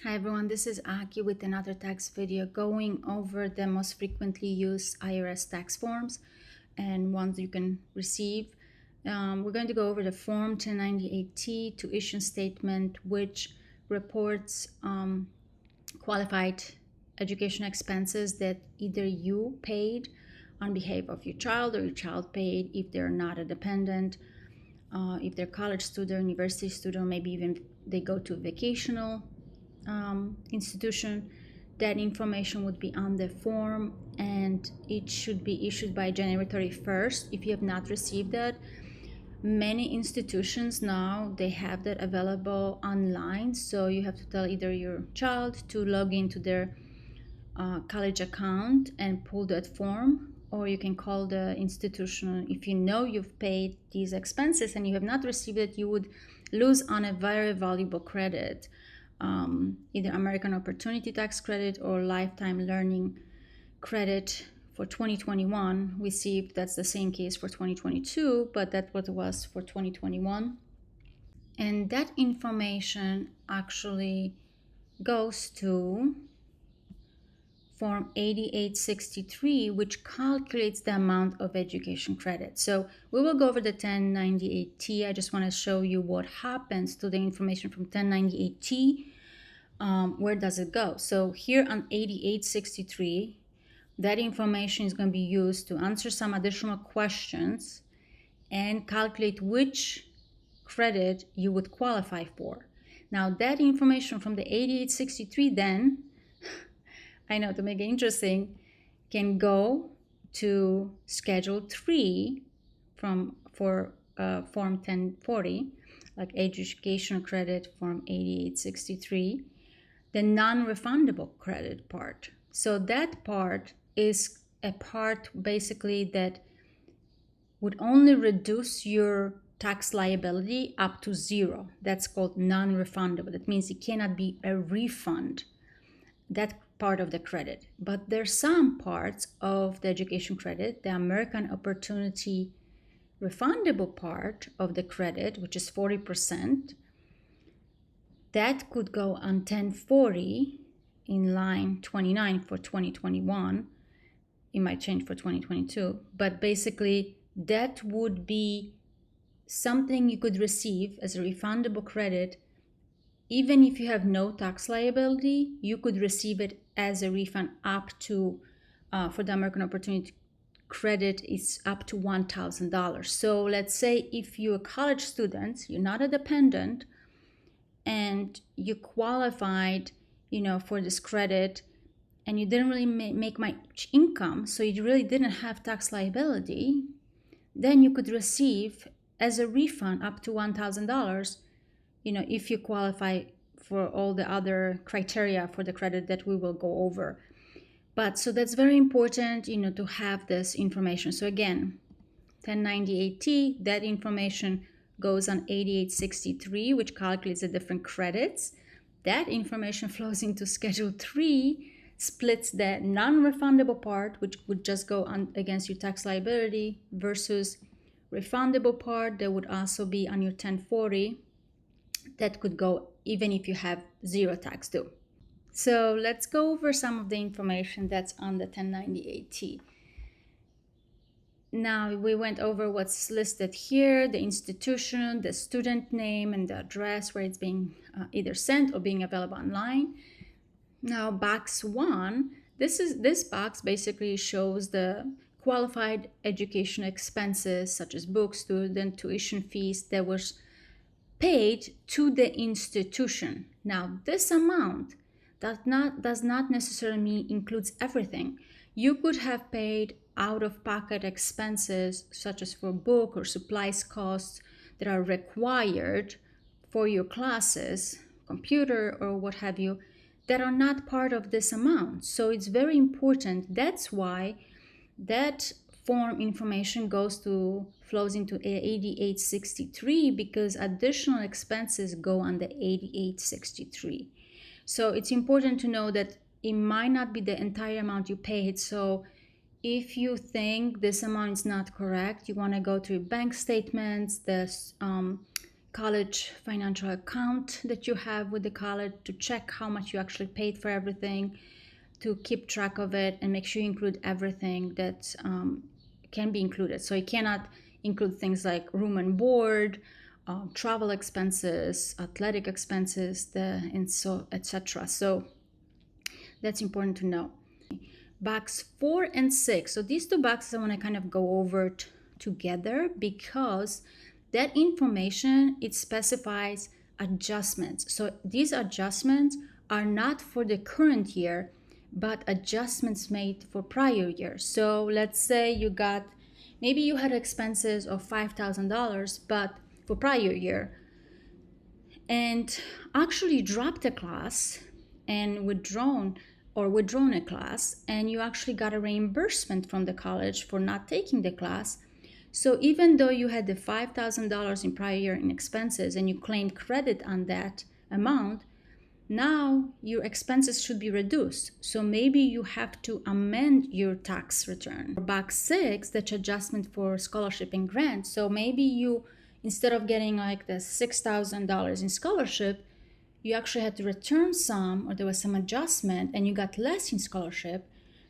Hi everyone, this is Aki with another tax video going over the most frequently used IRS tax forms and ones you can receive. We're going to go over the Form 1098-T tuition statement, which reports qualified education expenses that either you paid on behalf of your child or your child paid if they're not a dependent, if they're college student, university student, maybe even they go to vacational institution. That information would be on the form and it should be issued by January 31st. If you have not received that, many institutions now they have that available online, so you have to tell either your child to log into their college account and pull that form, or you can call the institution. If you know you've paid these expenses and you have not received it, you would lose on a very valuable credit, either American Opportunity Tax Credit or Lifetime Learning Credit for 2021. We see if that's the same case for 2022, but that's what it was for 2021. And that information actually goes to Form 8863, which calculates the amount of education credit. So we will go over the 1098-T. I just want to show you what happens to the information from 1098-T. Where does it go? So here on 8863, that information is going to be used to answer some additional questions and calculate which credit you would qualify for. Now that information from the 8863 then, I know, to make it interesting, can go to Schedule 3 for Form 1040, like Education Credit Form 8863, the non-refundable credit part. So that part is a part basically that would only reduce your tax liability up to zero. That's called non-refundable. That means it cannot be a refund, that part of the credit. But there's some parts of the education credit, the American Opportunity refundable part of the credit, which is 40%, that could go on 1040 in line 29 for 2021. It might change for 2022, but basically that would be something you could receive as a refundable credit. Even if you have no tax liability, you could receive it as a refund up to, for the American Opportunity Credit, it's up to $1,000. So let's say if you're a college student, you're not a dependent, and you qualified, for this credit, and you didn't really make much income, so you really didn't have tax liability, then you could receive as a refund up to $1,000, if you qualify for all the other criteria for the credit that we will go over. But so that's very important, to have this information. So again, 1098-T, that information goes on 8863, which calculates the different credits. That information flows into Schedule 3, splits the non-refundable part, which would just go on against your tax liability, versus refundable part that would also be on your 1040. That could go even if you have zero tax due. So let's go over some of the information that's on the 1098-T. Now we went over what's listed here, the institution, the student name, and the address where it's being either sent or being available online. Now box 1, this box basically shows the qualified education expenses such as books, student tuition fees that was paid to the institution. Now this amount does not necessarily mean includes everything. You could have paid out-of-pocket expenses such as for book or supplies costs that are required for your classes, computer or what have you, that are not part of this amount. So it's very important. That's why that form information flows into 8863, because additional expenses go on the 8863. So it's important to know that it might not be the entire amount you paid. So if you think this amount is not correct, you want to go to your bank statements, the college financial account that you have with the college to check how much you actually paid for everything, to keep track of it and make sure you include everything that can be included. So you cannot include things like room and board, travel expenses, athletic expenses, and so etc. So that's important to know. Box 4 and 6. So these two boxes I want to kind of go over together because that information, it specifies adjustments. So these adjustments are not for the current year, but adjustments made for prior years. So let's say maybe you had expenses of $5,000, but for prior year, and actually dropped a class and withdrawn a class, and you actually got a reimbursement from the college for not taking the class. So even though you had the $5,000 in prior year in expenses and you claimed credit on that amount, now your expenses should be reduced. So maybe you have to amend your tax return. For box 6, that's adjustment for scholarship and grants. So maybe you, instead of getting like the $6,000 in scholarship, you actually had to return some, or there was some adjustment and you got less in scholarship.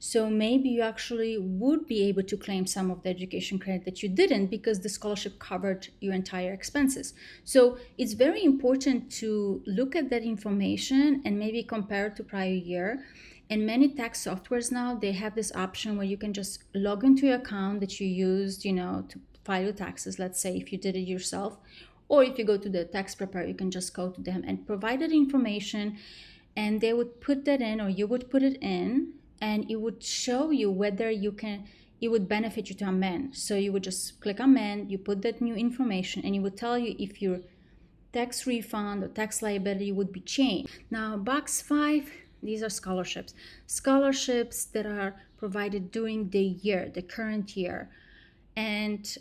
So maybe you actually would be able to claim some of the education credit that you didn't because the scholarship covered your entire expenses. So it's very important to look at that information and maybe compare it to prior year. And many tax softwares now, they have this option where you can just log into your account that you used, to file your taxes, let's say if you did it yourself. Or if you go to the tax preparer, you can just go to them and provide that information, and they would put that in, or you would put it in, and it would show you whether it would benefit you to amend. So you would just click amend, you put that new information, and it would tell you if your tax refund or tax liability would be changed. Now, box 5, these are scholarships. Scholarships that are provided during the year, the current year. And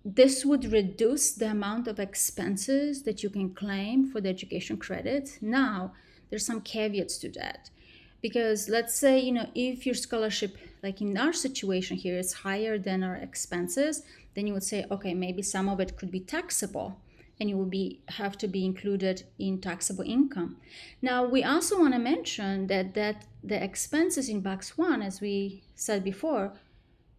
this would reduce the amount of expenses that you can claim for the education credit. Now, there's some caveats to that. Because let's say, if your scholarship, like in our situation here, is higher than our expenses, then you would say, okay, maybe some of it could be taxable and it would have to be included in taxable income. Now, we also want to mention that the expenses in box 1, as we said before,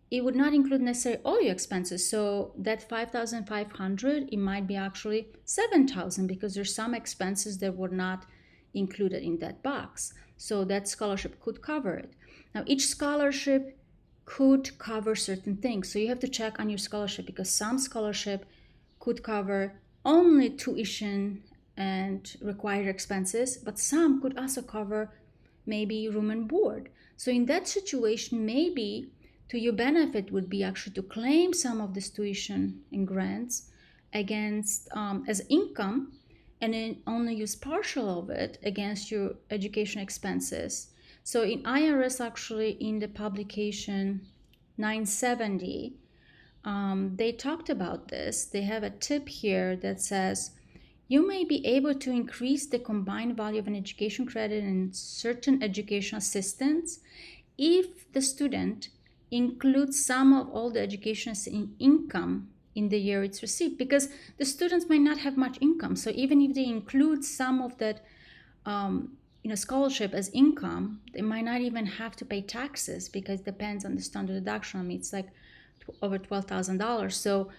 it would not include necessarily all your expenses. So that $5,500, it might be actually $7,000 because there's some expenses that were not included in that box. So that scholarship could cover it. Now, each scholarship could cover certain things. So you have to check on your scholarship because some scholarship could cover only tuition and required expenses, but some could also cover maybe room and board. So in that situation, maybe to your benefit would be actually to claim some of this tuition and grants against as income, and then only use partial of it against your education expenses. So in IRS, actually in the publication 970, they talked about this. They have a tip here that says, you may be able to increase the combined value of an education credit and certain educational assistance if the student includes some of all the education income in the year it's received, because the students might not have much income. So even if they include some of that scholarship as income, they might not even have to pay taxes because it depends on the standard deduction. I mean, it's like over $12,000. So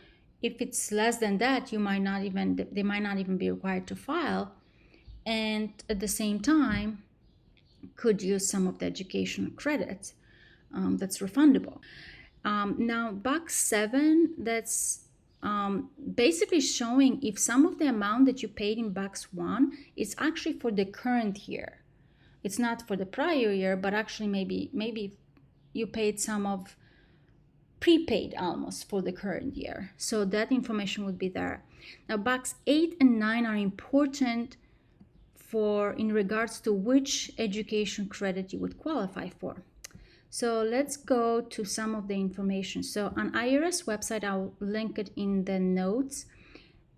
if it's less than that, they might not even be required to file, and at the same time could use some of the educational credits that's refundable. Now, box 7, that's basically showing if some of the amount that you paid in box 1 is actually for the current year. It's not for the prior year, but actually maybe you paid some of prepaid almost for the current year. So that information would be there. Now, box 8 and 9 are important in regards to which education credit you would qualify for. So let's go to some of the information. So on IRS website, I'll link it in the notes.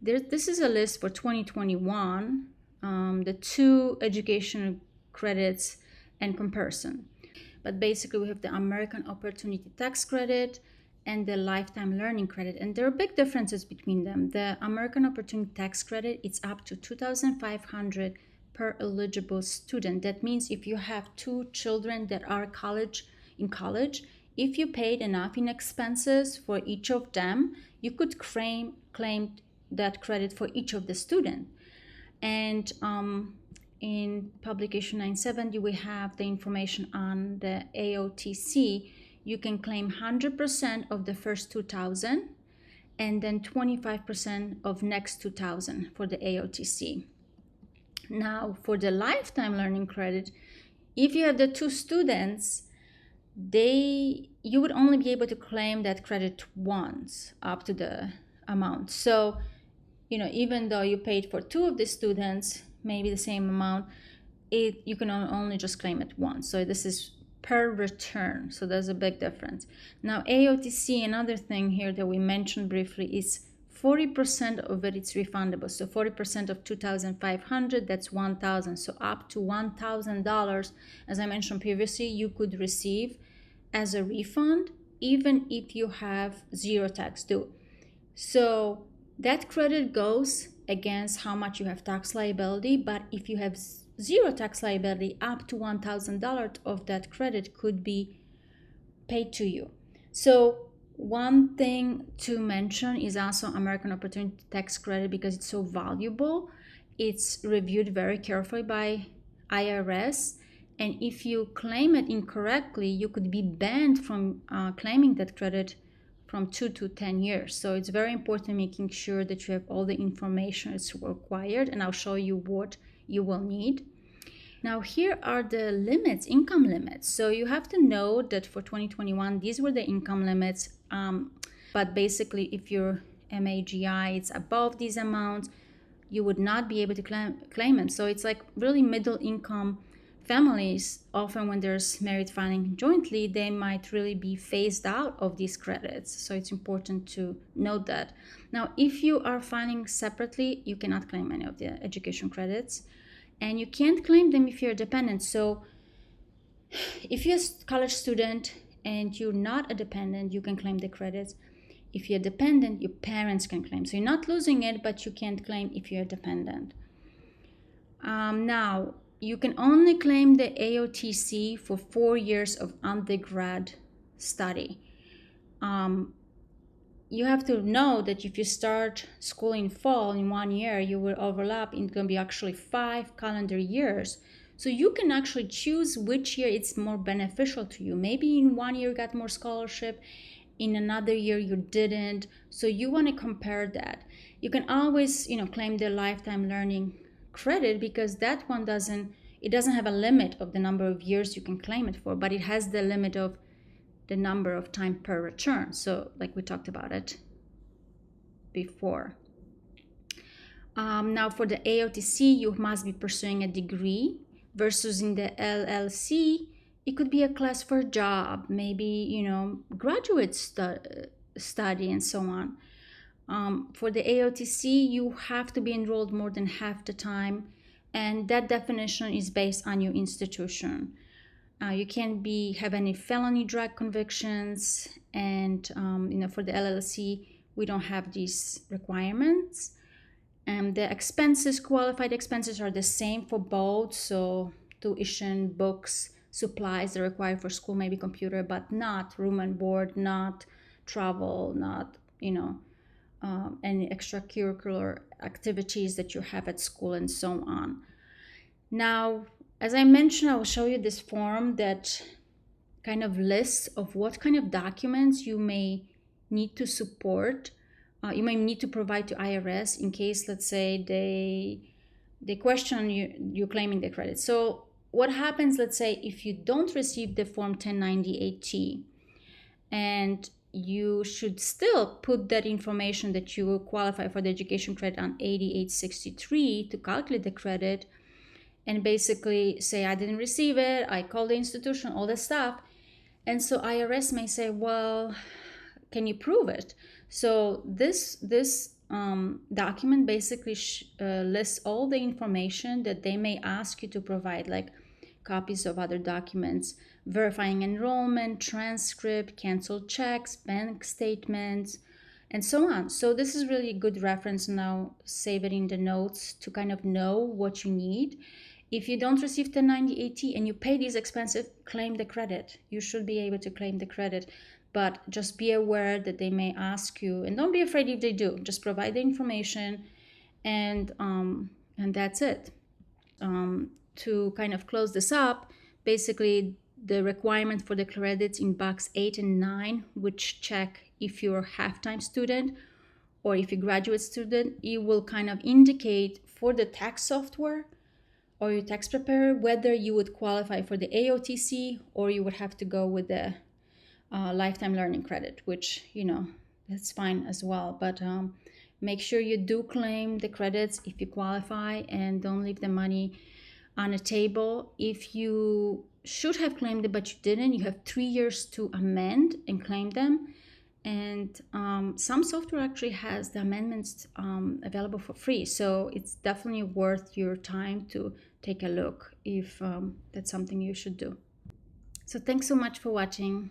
This is a list for 2021, the 2 education credits and comparison. But basically we have the American Opportunity Tax Credit and the lifetime learning credit, and there are big differences between them. The American Opportunity Tax Credit, it's up to $2,500 per eligible student. That means if you have 2 children that are in college, if you paid enough in expenses for each of them, you could claim that credit for each of the students. And in publication 970, we have the information on the AOTC. You can claim 100% of the first 2,000 and then 25% of next 2,000 for the AOTC. Now, for the lifetime learning credit, if you have the 2 students, you would only be able to claim that credit once up to the amount. So, even though you paid for 2 of the students, maybe the same amount, you can only just claim it once. So this is per return. So there's a big difference. Now, AOTC, another thing here that we mentioned briefly, is 40% of it, it's refundable. So 40% of 2,500, that's 1,000. So up to $1,000, as I mentioned previously, you could receive as a refund, even if you have 0 tax due. So that credit goes against how much you have tax liability, but if you have 0 tax liability, up to $1,000 of that credit could be paid to you. So one thing to mention is also American Opportunity Tax Credit, because it's so valuable. It's reviewed very carefully by IRS, and if you claim it incorrectly, you could be banned from claiming that credit from 2 to 10 years. So it's very important making sure that you have all the information that's required, and I'll show you what you will need. Now, here are the limits, income limits. So you have to know that for 2021, these were the income limits. But basically, if your MAGI is above these amounts, you would not be able to claim them. So it's like really middle income families, often when there's married filing jointly, they might really be phased out of these credits. So it's important to note that. Now, if you are filing separately, you cannot claim any of the education credits, and you can't claim them if you're dependent. So if you're a college student and you're not a dependent, you can claim the credits. If you're dependent, your parents can claim. So you're not losing it, but you can't claim if you're dependent. Now, you can only claim the AOTC for 4 years of undergrad study. You have to know that if you start school in fall in 1 year, you will overlap. It's going to be actually 5 calendar years. So you can actually choose which year it's more beneficial to you. Maybe in 1 year you got more scholarship, in another year you didn't. So you want to compare that. You can always, claim the lifetime learning credit, because that one doesn't have a limit of the number of years you can claim it for, but it has the limit of the number of time per return. So like we talked about it before. Now for the AOTC, you must be pursuing a degree, versus in the LLC, it could be a class for a job, maybe, graduate study and so on. For the AOTC, you have to be enrolled more than half the time, and that definition is based on your institution. You can't have any felony drug convictions, and for the LLC, we don't have these requirements. And the expenses, qualified expenses, are the same for both. So tuition, books, supplies that are required for school, maybe computer, but not room and board, not travel, not any extracurricular activities that you have at school, and so on. Now, as I mentioned, I will show you this form that kind of lists of what kind of documents you may need to support. You may need to provide to IRS in case, let's say, they question you claiming the credit. So what happens, let's say, if you don't receive the Form 1098-T, and you should still put that information that you will qualify for the education credit on 8863 to calculate the credit, and basically say, I didn't receive it, I called the institution, all that stuff. And so IRS may say, well, can you prove it? So this document basically lists all the information that they may ask you to provide, like copies of other documents, verifying enrollment, transcript, canceled checks, bank statements, and so on. So this is really a good reference now. Save it in the notes to kind of know what you need. If you don't receive the 9080 and you pay these expenses, claim the credit. You should be able to claim the credit, but just be aware that they may ask you, and don't be afraid if they do. Just provide the information, and that's it. To kind of close this up, basically the requirement for the credits in box 8 and 9, which check if you're a half-time student or if you're a graduate student, it will kind of indicate for the tax software or your tax preparer whether you would qualify for the AOTC or you would have to go with the lifetime learning credit, which, that's fine as well. But make sure you do claim the credits if you qualify, and don't leave the money on a table. If you should have claimed it but you didn't, you have 3 years to amend and claim them. And some software actually has the amendments available for free. So it's definitely worth your time to take a look if that's something you should do. So thanks so much for watching.